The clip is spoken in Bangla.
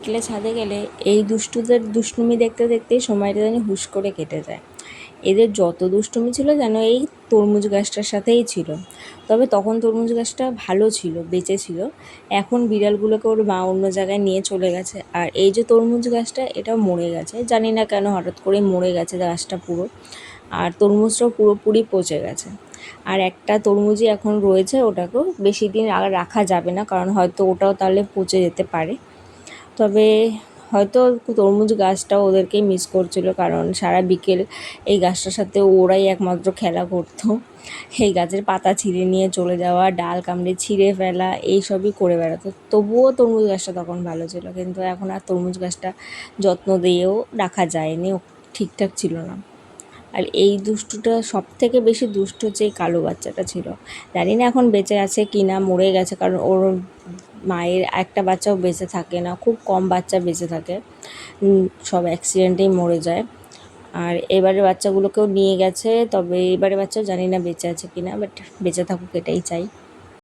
বিকেলে ছাদে গেলে এই দুষ্টুদের দুষ্টুমি দেখতে দেখতেই সময়টা জানি হুশ করে কেটে যায়। এদের যত দুষ্টুমি ছিল যেন এই তরমুজ গাছটার সাথেই ছিল। তবে তখন তরমুজ গাছটা ভালো ছিল, বেঁচে ছিল। এখন বিড়ালগুলোকে ওর মা অন্য জায়গায় নিয়ে চলে গেছে। আর এই যে তরমুজ গাছটা, এটা মরে গেছে, জানি না কেন হঠাৎ করে মরে গেছে গাছটা পুরো। আর তরমুজটাও পুরোপুরি পচে গেছে। আর একটা তরমুজই এখন রয়েছে, ওটাকেও বেশি দিন আর রাখা যাবে না, কারণ হয়তো ওটাও তাহলে পচে যেতে পারে। তবে হয়তো তরমুজ গাছটাও ওদেরকেই মিস করছিল, কারণ সারা বিকেল এই গাছটার সাথে ওরাই একমাত্র খেলা করতো। এই গাছের পাতা ছিঁড়ে নিয়ে চলে যাওয়া, ডাল কামড়ে ছিঁড়ে ফেলা, এইসবই করে বেড়াতো। তবুও তরমুজ গাছটা তখন ভালো ছিল, কিন্তু এখন আর তরমুজ গাছটা যত্ন দিয়েও রাখা যায়নি, ও ঠিকঠাক ছিল না। আর এই দুষ্টুটা সব থেকে বেশি দুষ্ট হচ্ছে এই কালো বাচ্চাটা ছিল। জানি না এখন বেঁচে আছে কি না, মরে গেছে, কারণ ওর মায়ের একটা বাচ্চাও বেঁচে থাকে না, খুব কম বাচ্চা বেঁচে থাকে, সব অ্যাক্সিডেন্টেই মরে যায়। আর এবারে বাচ্চাগুলোকেও নিয়ে গেছে, তবে এবারে বাচ্চাও জানি না বেঁচে আছে কি না, বাট বেঁচে থাকুক এটাই চাই।